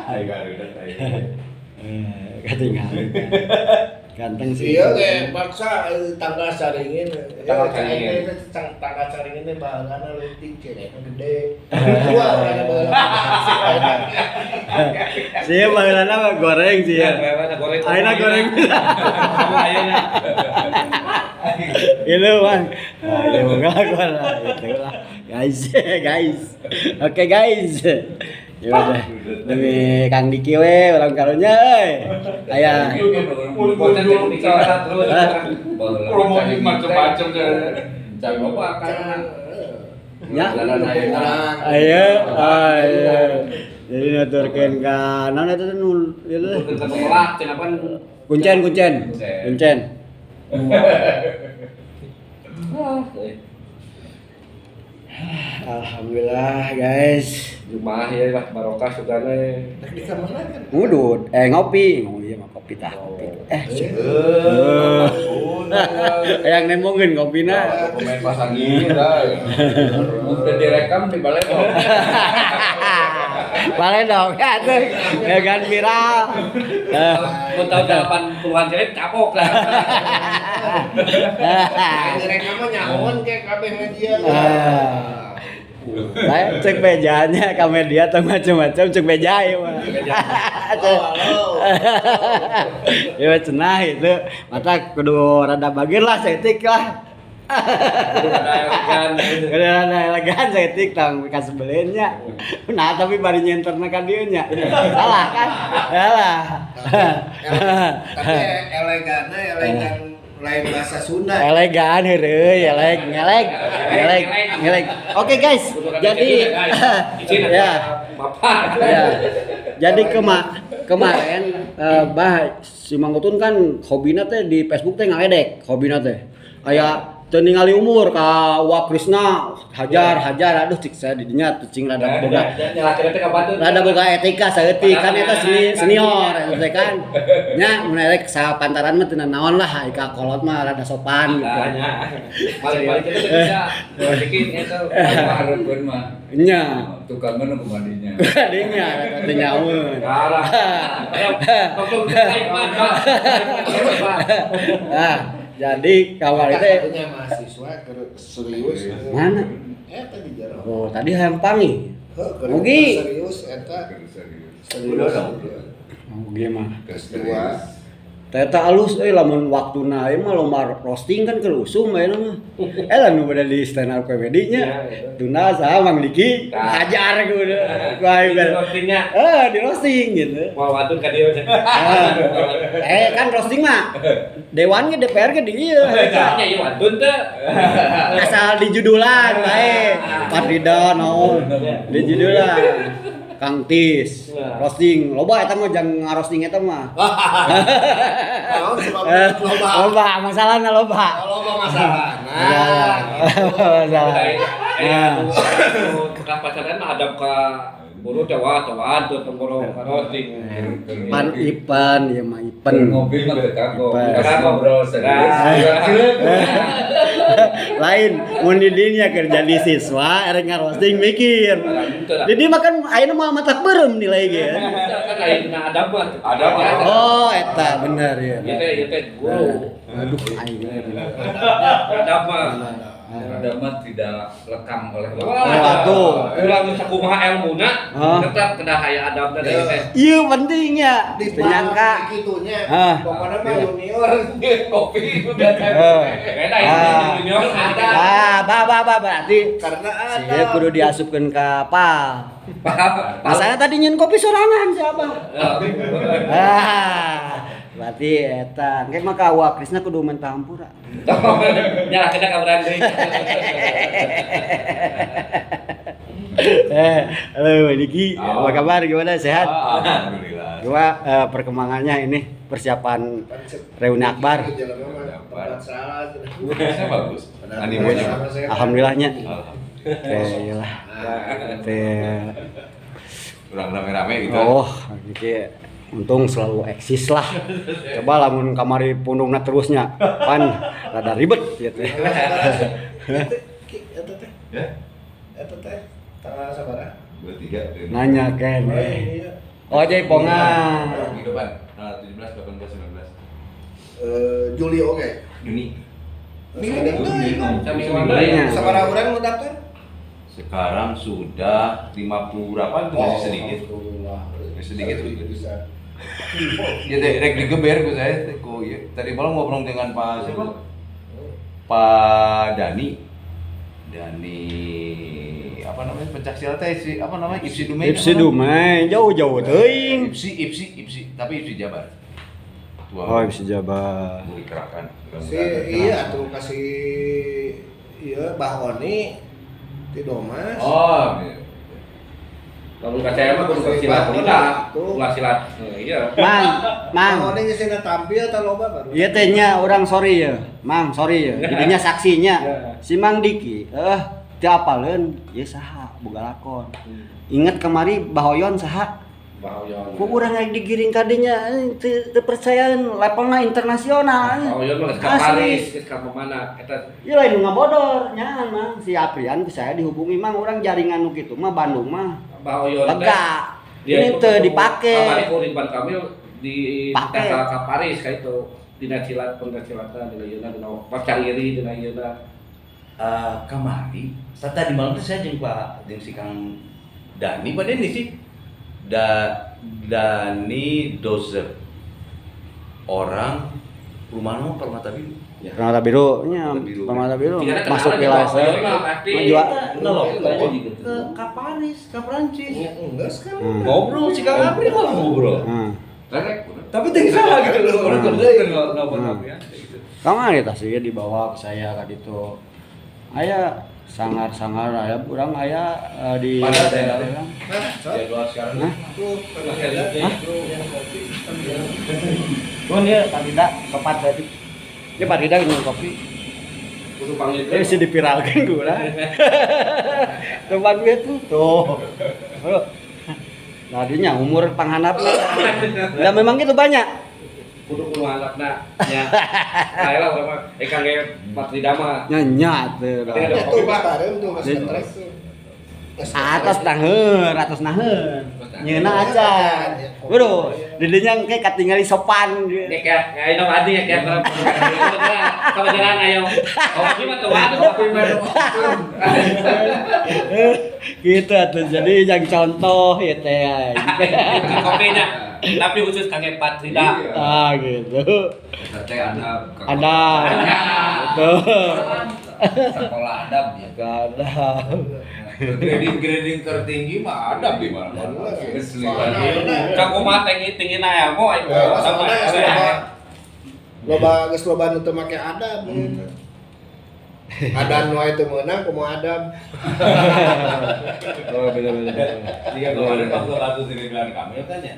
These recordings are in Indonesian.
Ayo garuda Ketinggalan. Ganteng sih. Iya kayak paksa tangga saringin. Tangga saringin. Tangga saringin teh bahanna leutik cenah gede. Dua kan bahanna. Sia baheulana mah goreng sih ya. Ayeuna goreng. Ayeuna. Itu Bang. Aduh enggak gua lah itulah. Guys. Oke guys. Ya udah. Demi Kang Diki we urang karunya euy. Aya. Promosi macam-macam kan. Jangan lupa akan Ya. Ayo. Jadi nuturkeun ka naon eta nu ieu. Kuncen. Alhamdulillah guys. Jumaah ya lah barokah sugana. Di kamar kan. Ngudut, ngopi. Oh iya mah kopi tah. Yang nemongkeun kopina. Pemain pasang ini dah. Udah direkam di balai dong. Balai dong ya tuh. Gan viral. Mun tahun 80-an jadi capok lah. Mereka mah nyaon kayak kabeh media. Saya cek bejanya ke media atau macam-macam cek beja ya mah. Ya cenah itu mata kudu rada bager lah setik lah. Kudu rada elegan setik tang ka sebelenya. Nah tapi bari nyenterna ka dieu nya. Salah kan? Salah. Tapi elegan lain bahasa Sunda. Elegan heureuy, ngelek. Oke guys, jadi ya. Ya. Jadi kemarin si Mang Utun kan hobina teh di Facebook teh ngaledek, hobina teh. Aya teu ningali umur ka Wak Krisna hajar aduh cik saya di dinya teh cing rada boga. Rada boga etika saeutik kan eta senior teh kan. Nya mun rek sapantaran mah teu naon lah ika kolot mah rada sopan gitu. Balik kita bisa bikin eta hareupeun mah. Nya Tukang mana pemandinya. Dinya rada teu nyaun. Jadi kawal itu katanya mahasiswa serius. mana? Eta di jero. Oh, tadi hayang pangi. Mugi serius eta. Serius. Mugi mah. Kedua. Teta alus lamun waktuna ieu mah lomba roasting kan kelusum bae mah. Lamun bade di stand up comedy nya. Tuna saha Mang Diki hajar kudu. Kuai roastingnya. Di roasting gitu. Mau watun ka dieu. Kan roasting mah dewan ge DPR ge di ieu. Nya ieu watun teh. Asal di judulan bae. Partida naon. Di judulan. Kang Tis, roasting, loba eta mah jang ngarosting eta mah. Naon sebabna loba? Loba, masalahna loba. Loba masalah. Masalah. Tukang pacaran mah adab ka buru tewaan tuh pemburu roasting. Pan Ipan, ya mah Ipan. Ngopi mah teu kagok. Ipan. Ngobrol serius. Lain, mun di dinya kerja di siswa, erek ngarosting mikir. Di dieu mah kan ayeuna mah matak beureum nilai ge. Kan ayeuna adab mah. Adab. Oh, eta bener ya. Ieu teh guru. Aduh, aing. Adab mah. Ada mah tidak lekang oleh Waduh. Ulang sakumaha ilmuna tetap kena haya adab teh. Iya pentingnya. Di Ternyangka gitunya. Pokoknya mah junior Kopi udah kan. Beda junior ada. Berarti Karena ada. saya kudu diasupkeun ka pal. Masalahnya tadi nyen kopi sorangan siapa? Berarti eta engke mah ka Wak Krisna kudu mentah hampura. Nyala kena kabaran deui. Halo Diki, apa kabar? Gimana sehat? Alhamdulillah. Gua perkembangannya ini persiapan reuni akbar. Saya bagus. Animonya. Alhamdulillahnya. Iyalah. Kurang rame-rame gitu. Oh, Diki untung selalu eksis lah. Coba lamun kamari pundungna terusnya pan rada ribet gitu. Eta teh tanggal sabaraha? 23. Nanya kan. Oh, Jaipongan. Minggu depan, 17, 18, 19. Juli oke. Juni. Sabaraha urang nu daftar? Sekarang sudah 50 berapa itu masih sedikit. Masih sedikit bisa. Ya rek digeber ku saya ku ieu. Tadi malam ngobrol dengan Pak siapa? Pak Dani. Apa namanya pencak silat si apa namanya Ipsi Dumai. Ipsi Dumai jauh-jauh teuing. Ipsi tapi Ipsi Jabar. Oh, Ipsi Jabar. Dikerahkan. Iya tuh kasih iya Bahoni di Domas. Oh, iya. Kalau nggak saya mah kudu silat udah, ulah silat. Iya. Mang. Bahoni geus tampil ta loba baru. Iya teh nya orang sorry ya. Mang, sorry ya. Jadinya saksinya. Si Mang Diki, teu apaleun ieu saha boga lakon. Ingat kemari Bahoyon saha? Bahoyon. Ku urang yang digiring ka dinya teu percayaan levelna internasional. Bahoyon mah geus ka Paris, geus ka mana eta. Ieu lain nu ngabodor nyahan Mang. Si Aprian ku saya dihubungi Mang urang jaringan nu kitu mah Bandung mah. Bahoyon lega. Ini teu dipake. Kamari ku Ridwan Kamil di Pake. ka Paris ka itu. Dina silat pencasilatan dina yeuna dina pacairi dina yeuna. Kamari tadi malam teh saya jeung Pak jeung si Kang Dani pada ini sih Dani dozer orang rumahnya Permata Biru ya. Permata Biru nya, Permata Biru masuk wilayah saya. Ke Paris, ke Prancis. Enggak kan. Ngobrol si Kang Apri malah ngobrol. Tapi teh salah gitu loh. Orang kerja enggak ya. Kamari tah sih dibawa ke saya ka ditu. Aya sangar-sangar aya urang aya di daerah. Jadwal sekarang. Tuh dia Partida sopat tadi. Dia Partida minum kopi. Kudu panggil Dia bisa dipiralkan gua. Tempat gue tuh. Nah, dinya umur panghanapna. Lah memang gitu banyak. Kudu kudu anakna nya. Ayelah urang mah kangge Partida mah. Nyanyat teh. Itu Pak Barem tuh Mas Stres tuh. Atas naheun. Nyeuna acan. Waduh, didinya engke katingali sopan. Nek ya ayeuna wadi ya kayak kebetulan ayo. Oh, gimana tuh waduh kopi baru. Gitu atuh. Jadi yang contoh ya teh. Kopinya tapi khusus kangge Partida. Gitu. Teh ada Betul. sekolah adab ya. Kadang. Grading tertinggi mah adab di mana-mana. Ka kumaha tinggi na mo ayo. Loba geus loba nu teu make adab. Adan wae teu meunang kumaha adab. Oh, benar-benar. Jika kemarin waktu kasus Ridwan Kamil tanya,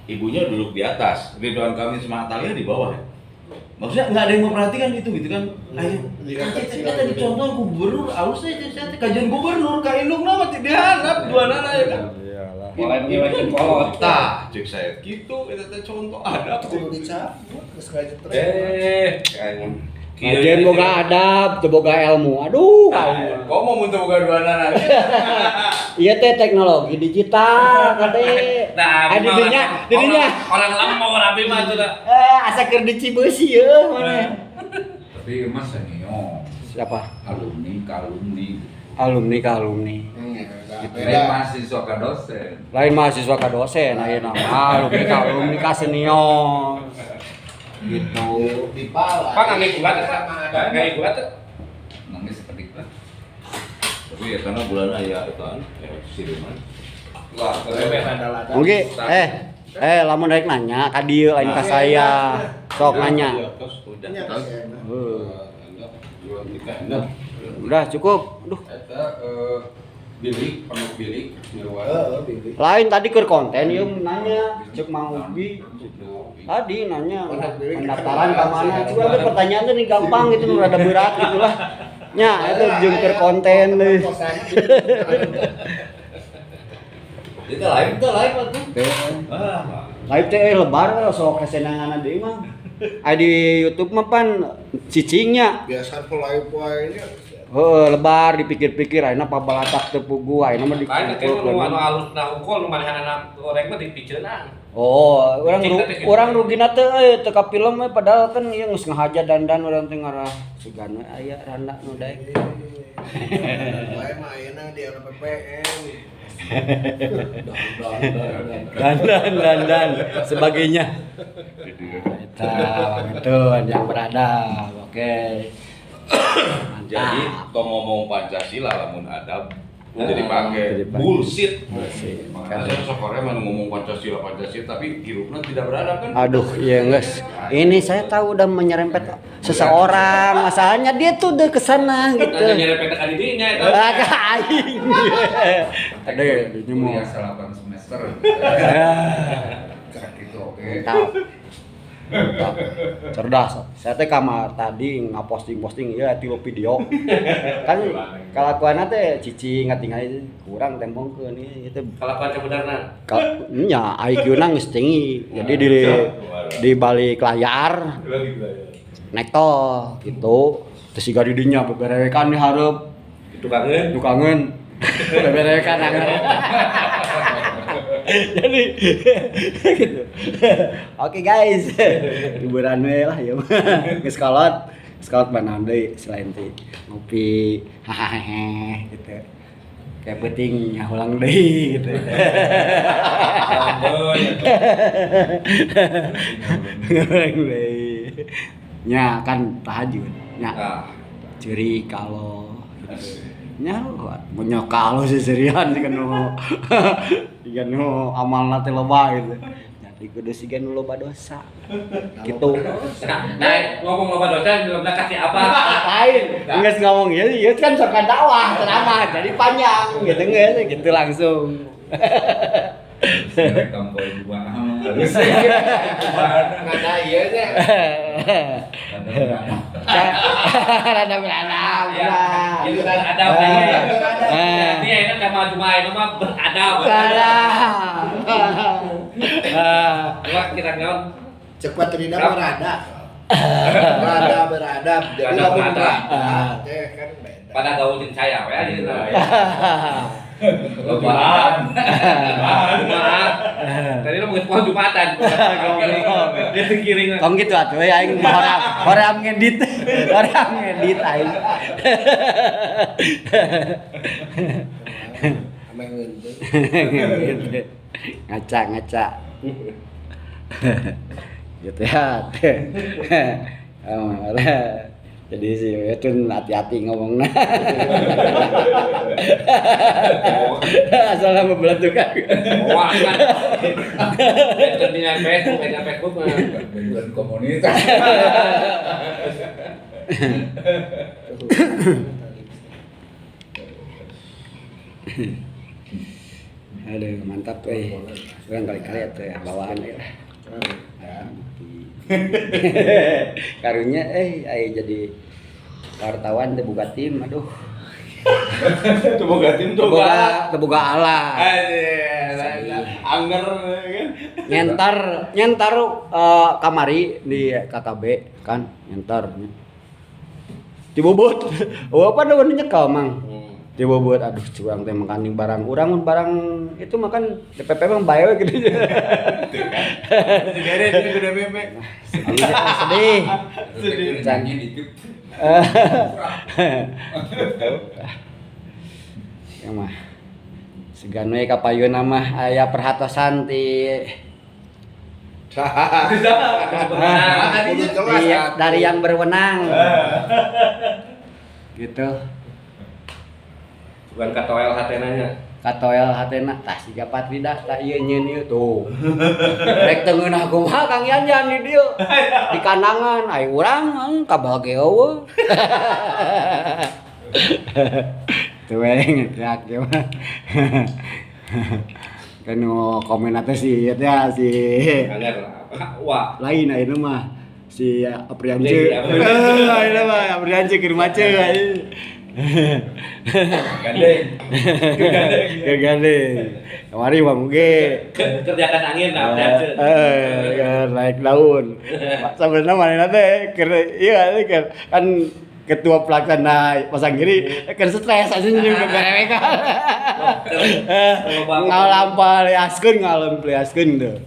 ibunya duduk di atas, Ridwan Kamil sama Atalia di bawah. Maksudnya nggak ada yang memperhatikan itu gitu kan? Ayo, kita tadi contoh gubernur, alus aja saya kajian gubernur, kainung nama tidak hanap dua nana ya kan? Iyalah. Mulai ngelewatin kolot. Tah, cek saya gitu, itu teh contoh ada. Kudu dicabut geus ngajet Kajian boga adab, teu boga ilmu. Aduh, Kok mau muntah buka dua nana? iya teh teknologi digital kade. Nah, didinya orang lemah rapi mah tuh. asa keur dicibeusi yeuh mana. Tapi mas senior, Siapa? alumni. Alumni ka alumni. Lain mahasiswa ke dosen. Lain mahasiswa ka dosen ayeuna mah alumni ka senior. Gitu. dipala. Pak nggak gugat tuh. Nangis seperti itu. Tapi ya karena bulan ayah itu kan, siriman. Wah, Oke, lamun rek nanya ka dieu lain ka saya. Sok nanya. Udah cukup. Aduh. bilik, bilik, Lain tadi keur konten ieu nanya cek mau ubi. Tadi nanya pendaftaran ka mana? Coba ada pertanyaan tuh nih gampang gitu rada berat gitulah. Nya itu jeung keur konten deui. Itu live atuh. Live teh lebar sok kesenangan deui mah. Di YouTube mah pan cicingnya. Biasa live wae nya. lebar dipikir-pikir ayeuna pabalatak teu pugu ayeuna mah Kain teh dikumpulkeun. nu alus na ukol nu manehna goreng mah dipikeunang. Oh, Cik, teh gitu. urang rugina teh teu ka film we padahal kan ieu geus ngahaja dandan urang teh ngarah sugana aya randa nu daek. Wae mah ayeuna di era PPN. Dan sebagainya. Eta itu yang beradab. Oke. Jadi tong ngomong Pancasila lamun adab jadi Jadi pakai pakai. bullshit. Bullshit. Makanya sekarang mana ngomong Pancasila tapi hirupna tidak beradab kan? Aduh, iya guys. Ini saya tahu udah menyerempet seseorang. Masalahnya dia tuh udah kesana gitu. Nah, nyerempet ka didinya eta. Agak aing. Ada ini mau. Kuliah 8 semester. Kayak gitu oke. Mantap. Mantap. Cerdas. Saya teh kamar tadi ngaposting-posting ya tilu video. Kan kalakuanna teh cicing ngatingali kurang tembongkeun ieu teh Kalakuan sebenarnya. nya IQ-na geus tinggi. Jadi di balik layar nekto gitu. Terus siga di dinya beberekan dihareup Itu kangen. dukangeun. Beberekan anger. Jadi gitu. Oke guys, liburan we lah ya. Geus kolot banan deui selain ti ngopi hahaha gitu. Kayak penting nyahulang deui gitu. Nyahulang deui. Nya kan tahajud. Nya ciri kalau nya punya kalau seserian kan nu kan nu amalna teh loba gitu. Jadi kudu siga nu loba dosa. Gitu. Nah, ngomong loba dosa belum kasih apa? Lain. Geus ngomong ieu kan sok dakwah ceramah jadi panjang gitu geus gitu langsung. Rekam poin dua. Ada ieu nya. Rada beradab. Itu kan ada ya. Dia itu sama Jumaah itu mah beradab. Wah, kita naon? Cepat tidak berada. Beradab. Jadi Berada, lamun berada. berada teh kan beda. Pada gaulin saya ya gitu. Lebaran. Tadi lu mau pohon Jumatan. Dia tengkiring. Tong gitu atuh aing hoream ngedit. Hoream ngedit aing. Amengeun teh. Ngaca. Gitu ya. Jadi sih itu hati-hati ngomongnya. Asal membelatukan. Wah, kan. Dengan Facebook mah. Bukan komunitas. Aduh, mantap Kurang kali-kali atuh bawaan ya. Karunya aya jadi wartawan teh boga tim aduh. Itu boga tim tuh Boga alat. Anger kan. Nyentar kamari di KKB kan nyentar. Dibobot. Oh apa da nyekel mang. Dibobot aduh curang teh makan barang urang itu makan DPP mah bae we gitu. Digeret gede bebek. Sedih. Janji dikit. Ya mah segan we kapayuna mah aya perhatosan ti dari yang berwenang. Gitu. Bukan katoel hatenanya. Katoel hatena tah siga patrida tah ieu nyeun ieu tuh. Rek teu ngeunah kumaha Kang Yanjan di dieu. Di kandangan ai urang kabage eueuh. Tuh we ngerak ge mah. Kan komen teh si ieu teh si Wah. lain ayeuna mah si Apriance. Apriance. Ayeuna mah Apriance keur macet Gandeng. Kemari Bang Ge. Kerjakan angin nah Naik daun. Sebenarnya manehna teh keur ieu kan ketua pelaksana pasang kiri kan stres aja jadi mereka ngalampal liaskeun tuh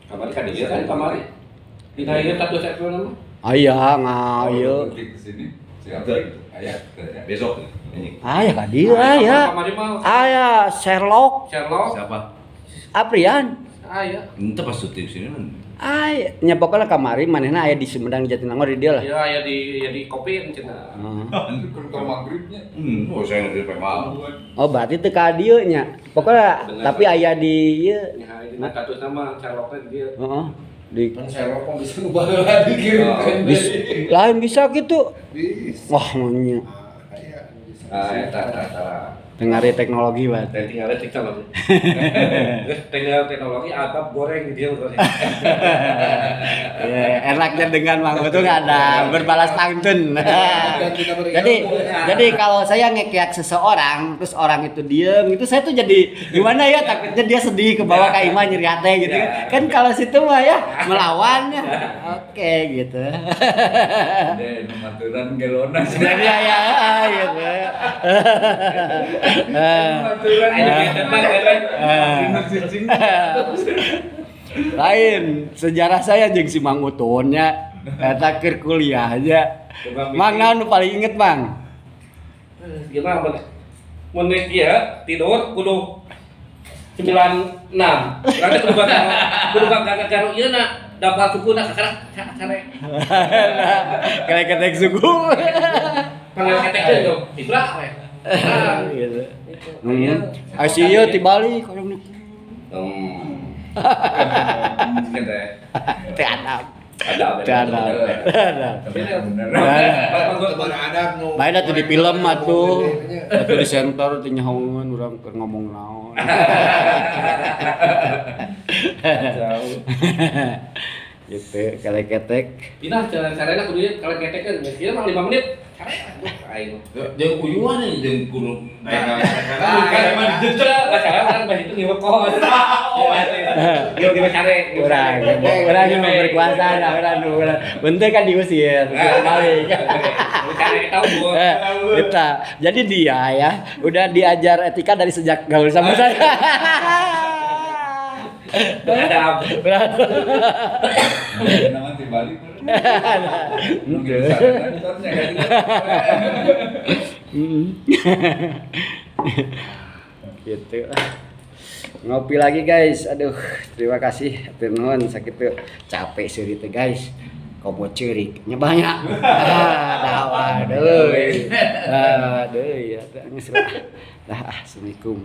Kamari kan dia kan kamari. Ditanya satu sektor nama. aya ngaeu Besok ini. aya ka dieu aya Kamari mah aya Sherlock Sherlock. Siapa? Aprian Aya. Ente pas syuting sini kan. aya nya pokokna kamari manehna aya di Sumedang Jatinangor di dieu lah. Ya aya di kopi cenah. Kalau maghribnya. Oh saya udah PMA. Oh berarti teu ka dieu nya. Pokokna tapi aya di ieu. Ya ini status nama Sherlock kan dia. Heeh. Di Kan saya rokok bisa ubah lagi gitu kan. lain bisa gitu. Bisa. Wah maunya Kayak bisa. Eta. dengar teknologi banget. Tinggal teknologi. Tinggal teknologi atap goreng dia udah. Ya, enaknya dengan Mang Utung ada berbalas pantun. jadi kalau saya ngekiak seseorang terus orang itu diem itu saya tuh jadi gimana ya takutnya dia sedih ke bawah ke Ima nyeri hati gitu kan kalau situ mah ya melawannya oke gitu. Deh, maturan gelona sih. Jadi ya gitu. Maturan Lain sejarah saya jeung si Mang Utunnya eta keur kuliah aja. Mang naon nu paling inget, Mang? Gimana Bang? Mun dia tidur kudu 96. Berarti kudu gak karo ieu na dapal sukuna kakara care. Kayak ketek suku. Panggil ketekkeun tuh. Ibra we. Gitu. Asieu tibalik orang nu. Teh adab. Teh adab. Tebar adab nu. Bae da teu di film atuh. Atuh di center teh nyahoeun urang keur ngomong naon. Gitu, kalek ketek. Dina carana kudu ieu kalau ketekkeun geus ieu mah 5 menit. Care aing. Jeung uyuan aja jeung kudu Kan mah jujur lah cara kan bah itu ngewekos. Yo kita care. Urang yang berkuasa da urang. Bente kan diusir, balik. Care tahu. Kita. Jadi dia ya udah diajar etika dari sejak gaul sama saya. Ada Nama balik. Gitu. Ngopi lagi guys. Aduh, terima kasih. Hatur nuhun sakitu. Capek seueur teh guys. Komo ceurik nya banyak. Dawa deui. Deui ya geus lah. Dah, assalamualaikum.